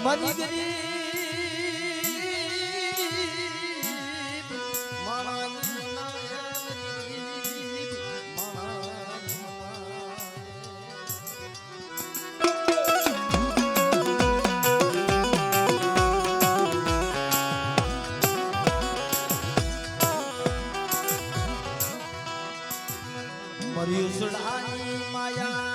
મારી ગરીબ મારી ઉસડાની માયા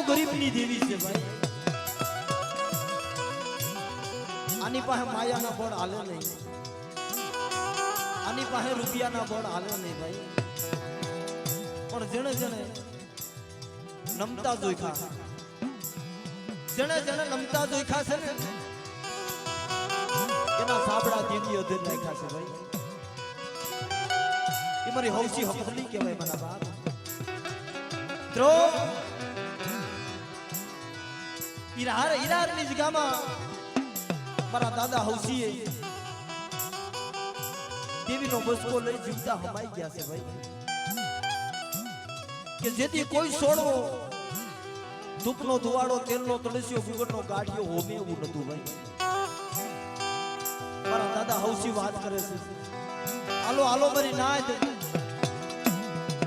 ગરીબની દેવી છે ભાઈ. આની પાસે માયાના બળ હાલે નહીં, આની પાસે રૂપિયાના બળ હાલે નહીં ભાઈ. પણ જેણે જેણે નમતા જોઈખા, જેણે જેણે નમતા જોઈખા છે ને એના સાબડા દીદી અધર નાખ્યા છે ભાઈ. એ મારી હૌસી હકલી કહેવાય મારા બાપ. દ્રો ઈરારની જગ્યામાં મારા દાદા હૌસીએ દેવીનો બસકો લઈ જીવતા હમાઈ ગયા છે ભાઈ. કે જેથી કોઈ સોડવો ધૂપનો ધુવાડો તેલનો તળસ્યો ગુગળનો ગાંઠિયો હોમે એવું નતું ભાઈ. મારા દાદા હૌસી વાત કરે છે, હાલો હાલો મારી નાય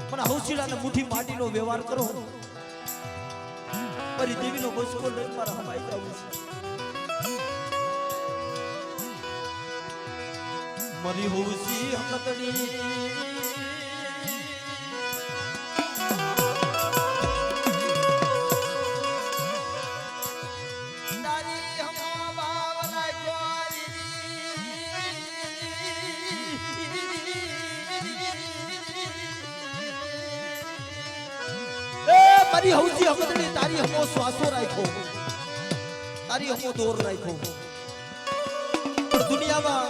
પણ હૌસીડાને મુઠ્ઠી માટીનો વ્યવહાર કરો. મારી દેવીનો બસકો લઈ મારા હમાઈ જવું છે. મારી હૌસી હકતડી તારી હૌસી હકતડી તારી હમો શ્વાસો રાખો, તારી હમો દોર રાખો. પણ દુનિયામાં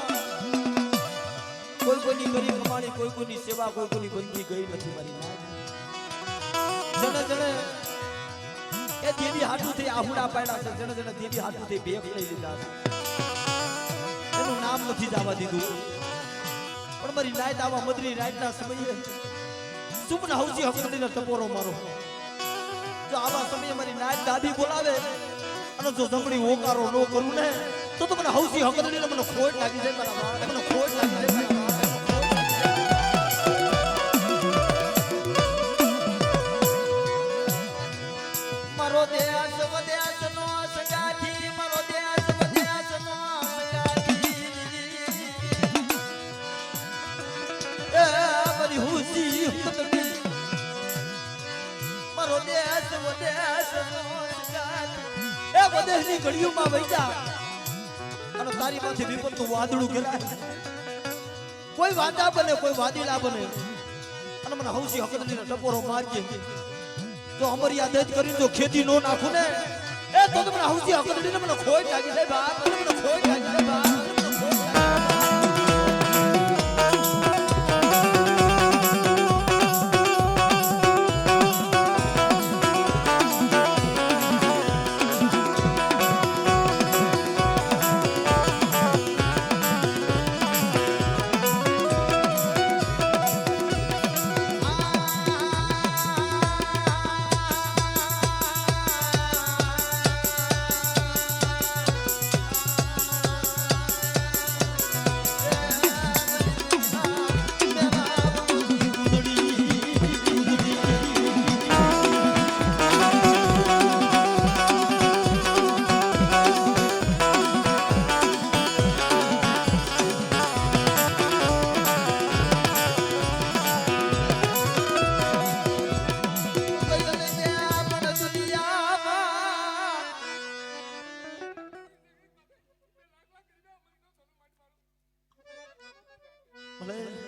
કોઈ કોઈની ગરીબ કમાણી, કોઈ કોઈની સેવા, કોઈ કોઈની બંધી ગઈ નથી મારી નાય. જણે જણે એ દેવી હાટું થઈ આહુડા પાડ્યા છે, જણે જણે દેવી હાટું થઈ ભેખ લઈ લીધા છે. એનું નામ નથી જવા દીધું. પણ મારી નાય આવા મદરી રાતના સમયે સુપના હૌસી હકતડીનો ટપોરો મારો. જો આવા સમયે મારી નાય દાદી બોલાવે અને જો જમણી ઓકારો ન કરું ને તો મને હૌસી હકતડીને મને ખોટ લાગી જાય મારા બાપ, મને ખોટ લાગી જાય મારા બાપ. મારો દેશ વદેશ નો સગાથી, મારો દેશ વદેશ નો સગાથી. એ મારી હૌસી હકતડી મારો દેશ વદેશ નો સગાથી. એ વદેશની ઘડીઓમાં વૈજા અને તારી માંથી વિપતનું વાદળું ઘેરાય. કોઈ વાદા બને, કોઈ વાદીલા બને અને મને હૌસી હકતડીને ટપોરો મારજે. જો અમારી યાદ જ કરીને જો ખેતી નો નાખું ને એ તો મને હૌસી હકતડીને મને ખોટ લાગી જાય બાપ, મને ખોટ લાગી જાય બાપ. ભલે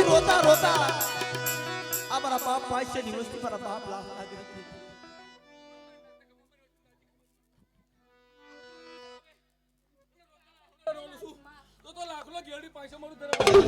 રોતા રોતા આ મારા બાપ પાસેની વસ્તુ મારા બાપ લાખ લાગી તો લાખનો ગેડી પૈસા મળું તને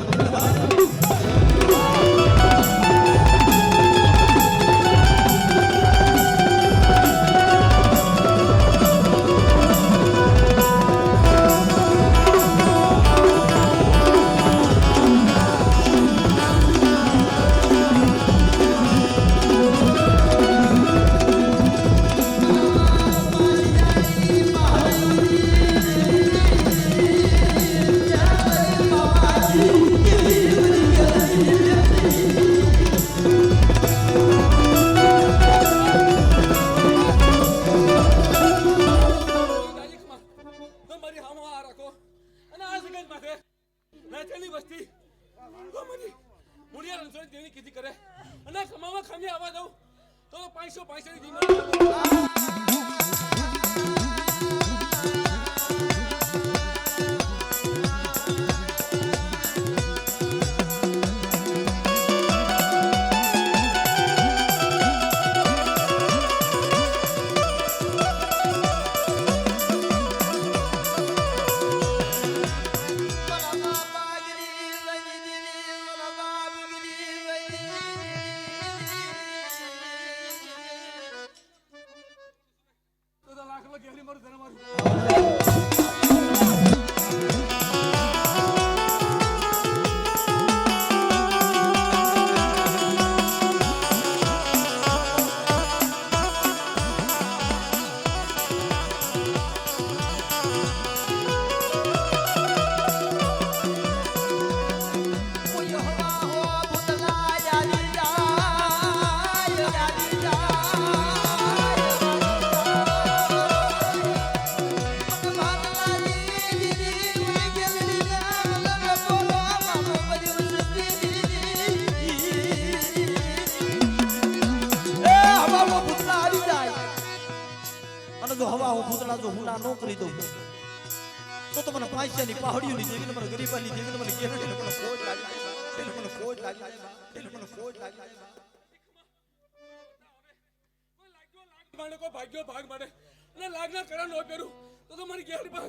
જો હવા હું ભૂતળા જો હુના નો કરી દઉં તો તમને પૈસાની પહાડીઓની જેવી મને ગરીબાની જેવી મને કેરડી મને ફોજ લાગી એને મને ફોજ લાગી એને મને ફોજ લાગી મને કો ભાગ્યો ભાગ મારે અને લાગના કરા નો પેરું તો મારી ગેરડી પર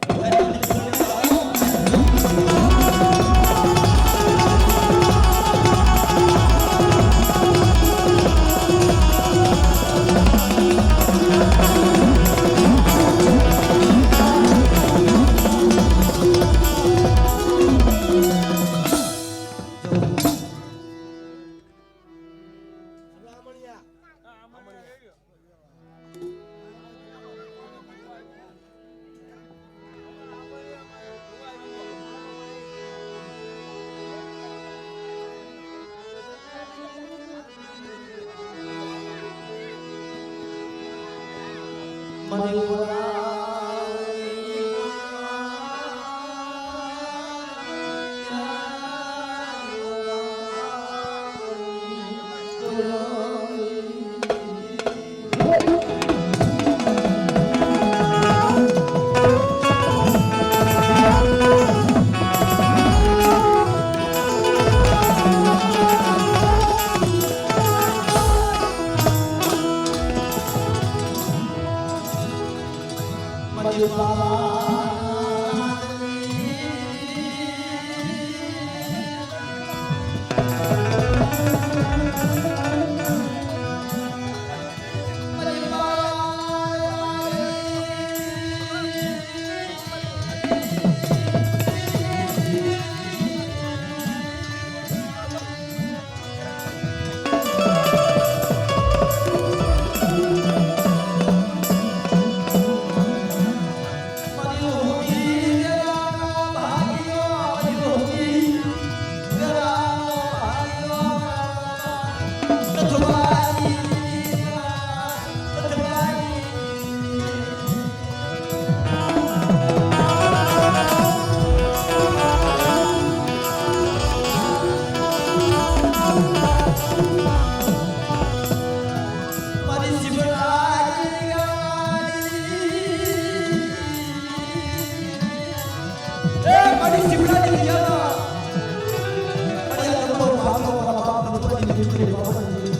દીકરી બાવાની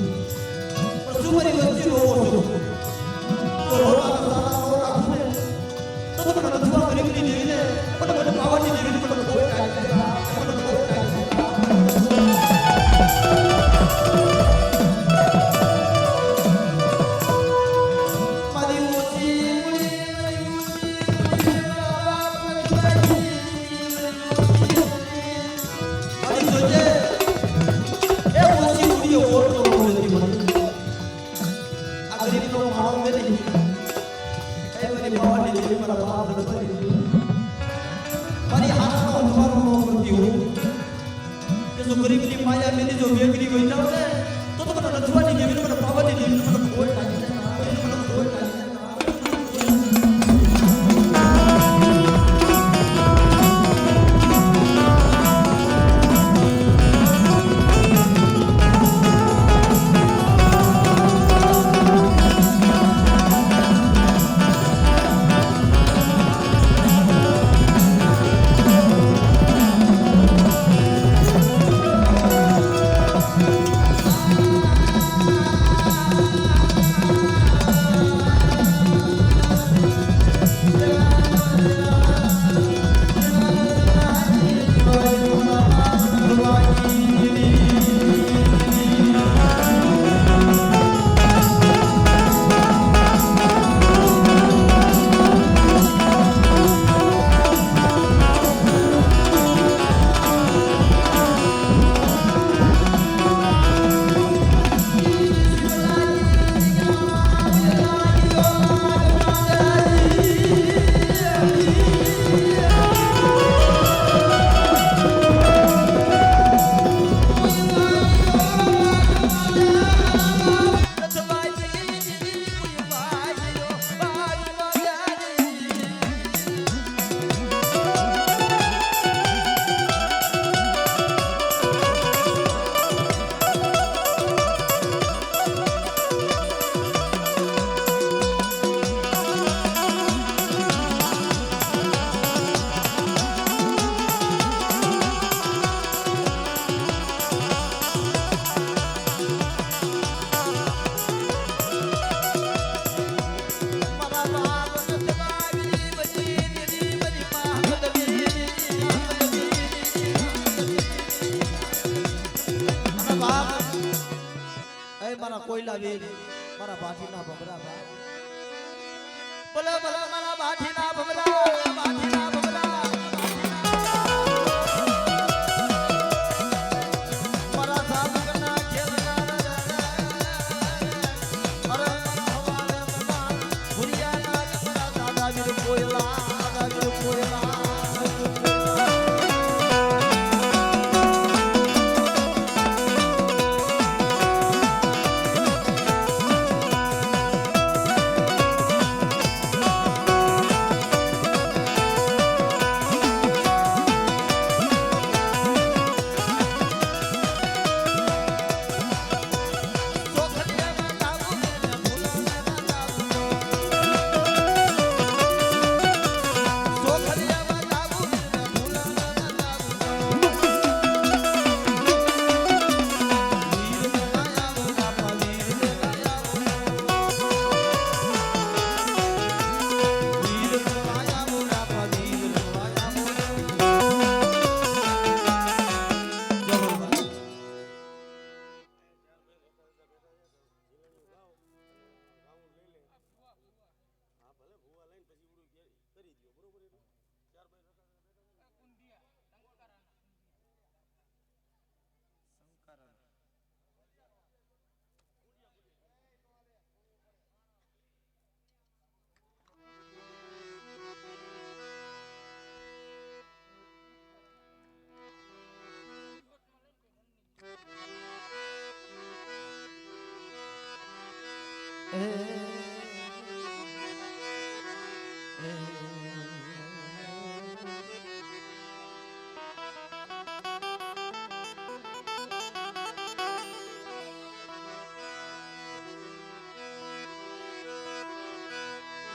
પણ શું મારી વચ્ચે હોવો છો તો રોડા સારા રોડા ખૂને તો મને રજવા ગરીબની દેવીને મને બાવાની દેવીને મને કોઈ કાઢી મને કોઈ કાઢી ગરીબની માયા મેલી જો વેગરી વઈ જાવ ને તો મને રજવાની દેવી મને પાવાની દેવી મને કોઈ કાઢી મને કોઈ કાઢી મારા કોયલા વીર મારા બાઠીના ભમરા બા બોલે બોલે મારા બાઠીના ભમરા બાઠીના ભમરા મારા સાબકના ખેલના અરે હવાલે મના ભુરિયાના મારા દાદા વીર કોયલા દાદા વીર કોયલા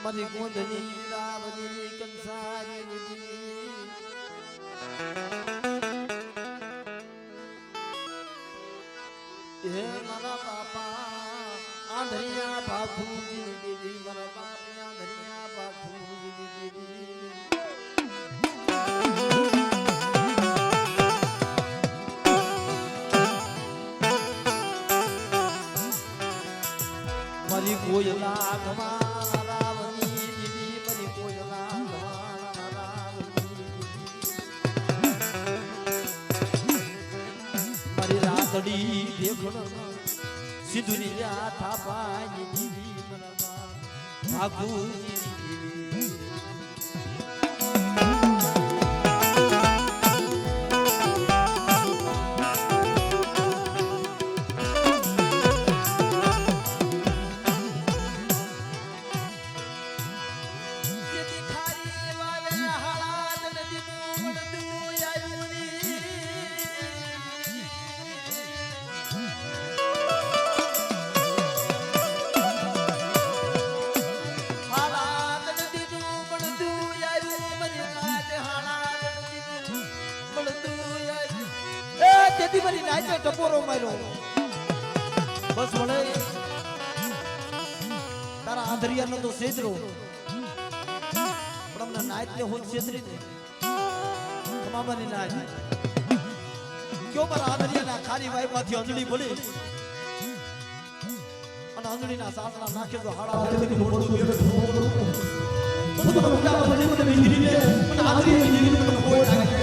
મારી ગોંધની રાવની કંસારી હે બાપુજી દેવી મારા બાપિયા ધરિયા બાપુજી દેવી મારી કોયલા ગમાના રાવની દીદી મારી કોયલા ગમાના રાવની મારી રાતડી દેખણ સિધુની જાથા પાની દીદી મનવા ભાગુજી દીદી મારી નાચે ટપોરો માર્યો બસ વળે તારા આંધરિયાનો તો સેજરો પણ અમને નાચ ને હું સેજરી ને તમામાની નાચ કયો મારા આંધરિયાના ખારી વાયમાંથી અંજળી પડી અને અંજળીના સાસણા નાખે તો હાડા હાડે મોડું દેવે તો મોટા મને મને વિજરીને મને આંધરી વિજરીને મને કોઈ લાગે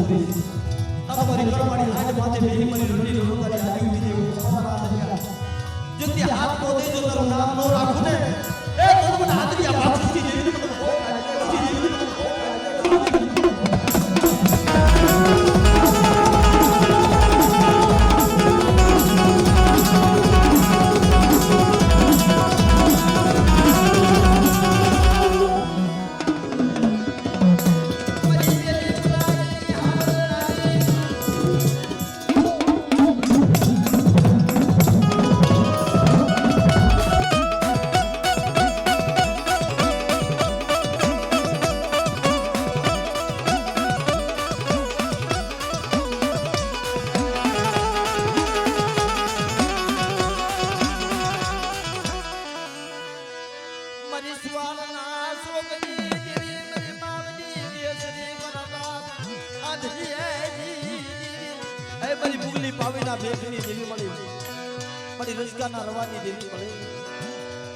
તમારી ઘરવાળી હાથ માથે બેહી મને રૂડી રોકારી આવી દીધી જુદી હાથ નો દેજો તારું નામ નો રાખું ને એ તો મને આદરિયા બાપુજી જેવી મને ભોગ મારી મુગલી પાવીના ભેખની દેવી મળી મારી રજકાના રવાની દેવી મળી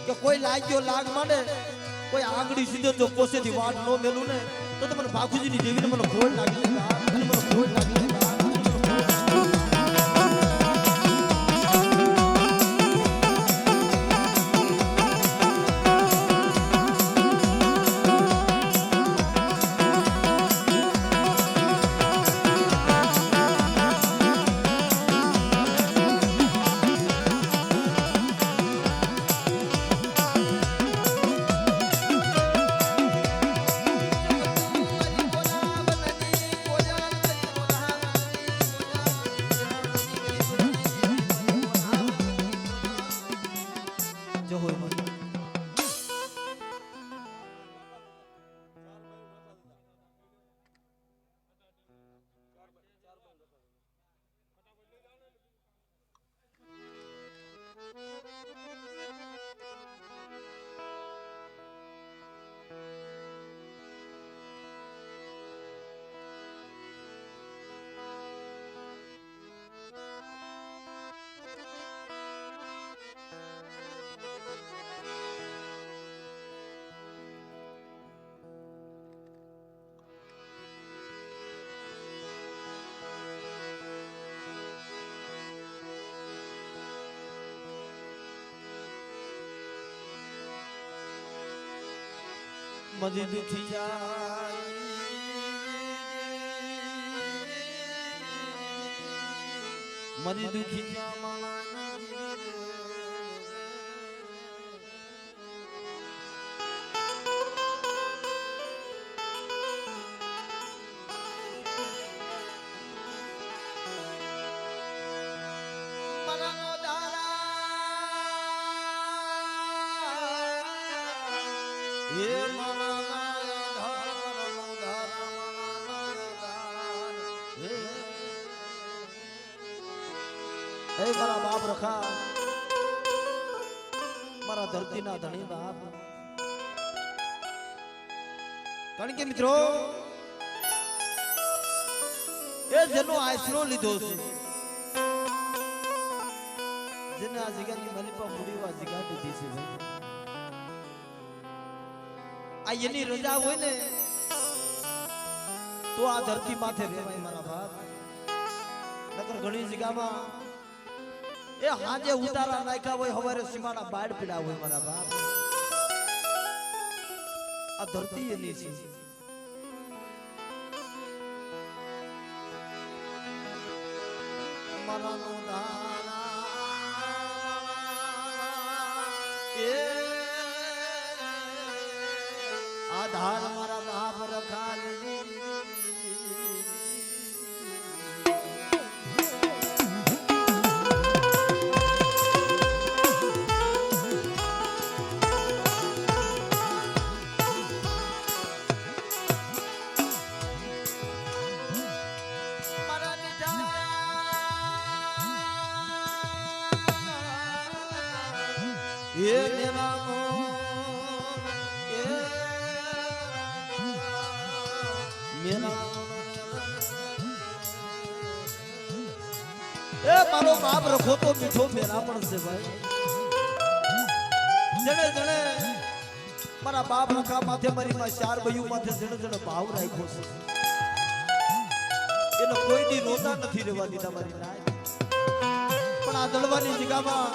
કે કોઈ લાગ્યો લાગ માંડે કોઈ આંગળી સીધો તો કોસેથી વાડ નો મેલું ને તો મને ભાખુજીની દેવીને મને ખોળ લાગી મને ખોળ લાગી મજી દુખી જાય મજી દુખી મારા બાપ રખા મારા ધરતીના ધણી બાપ કારણ કે મિત્રો એ જેનો આશરો લીધો છે જેને આ જગ્યાની મલિપા મુડીવા જગ્યા દીધી છે આ એની રજા હોય ને તો આ ધરતી માથે રહેવાય મારા બાપ નકર ઘણી જગ્યામાં એ હાજે ઉતારા નાખ્યા હોય હવારે સીમાના બાડ પીડા હોય મારા બાપ આ ધરતી એની છે મારા નો આધાર મારા બાપ રખાલી એ દેવાનો એ મારો બાપ રખો તો મીઠો મેરા પણ છે ભાઈ જણે જણે મારા બાપ રખા માથે મારી માં ચાર બયું માથે જણે જણે ભાવ રાખ્યો છે એનો કોઈ દી રોતા નથી રહેવા દીધા મારી નાય. પણ આ દળવાની જગ્યામાં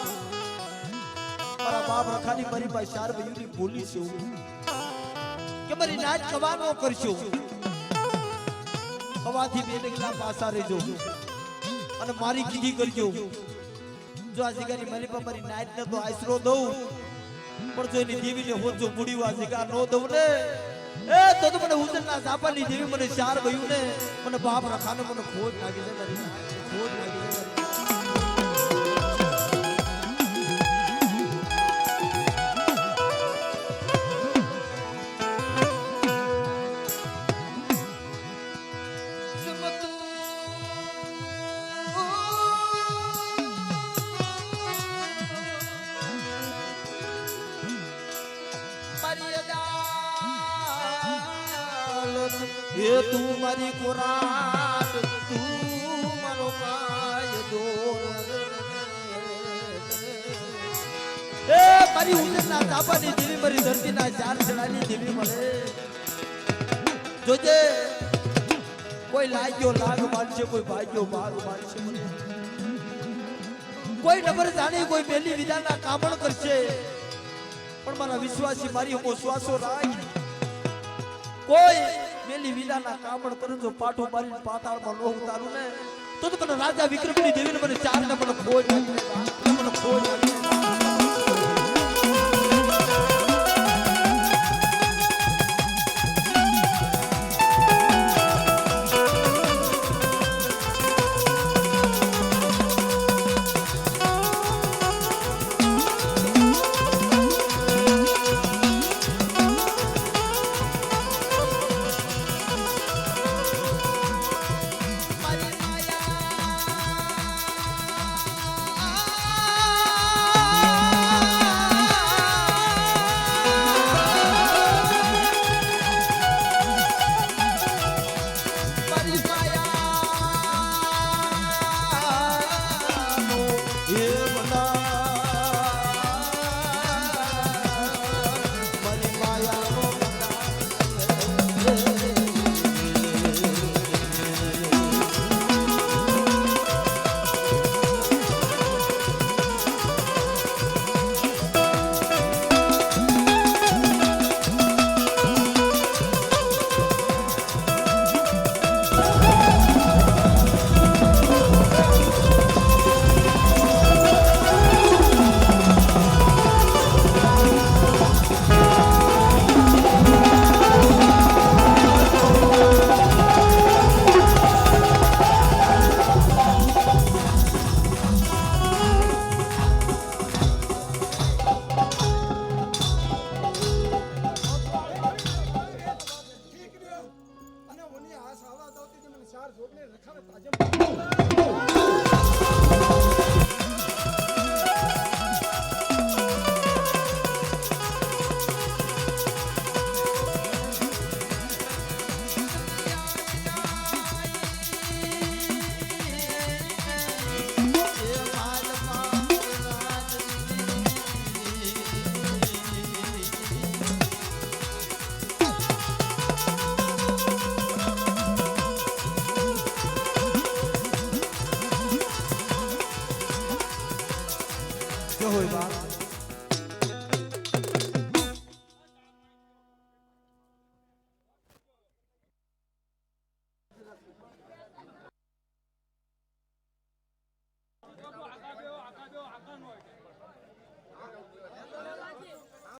મારા બાપ રખાની મારી પાસે ચાર ભાઈઓની બોલી છે કે મારી નાચ કવા ન કરશો, કવાથી બે ડગલા પાછા રહેજો અને મારી કીધી કરજો. જો આ જગ્યાની મારી પાસે મારી નાચ ને તો આશરો દઉં, પણ જો એની દેવીને હોજો મૂડી આ જગ્યા નો દઉં ને એ તો મને ઉજળના ઝાપાની દેવી મને ચાર ભાઈઓ ને મને બાપ રખાને મને ખોટ લાગી છે મારી નાચ, ખોટ લાગી છે મારી. એ તું મારી કોરાટ, તું મારો કાયદો, એ મારી ઉજળના તાપાની દેવી મારી ધરતીના ચાર છેડાની દેવી મળે. જોજે કોઈ લાગ્યો લાગ માનશે, કોઈ ભાગ્યો ભાગ માનશે, કોઈ નબર જાણે કોઈ મેલી વિધાના કામણ કરશે, પણ મારા વિશ્વાસી મારી હમો શ્વાસો રાખ. કોઈ મેલી વિદાના કામણ કરે જો પાઠો મારીને પાતાળમાં નો ઉતારું ને તો મને રાજા વિક્રમની દેવીને મને ચાર ને મને ખોજ મને ખોજ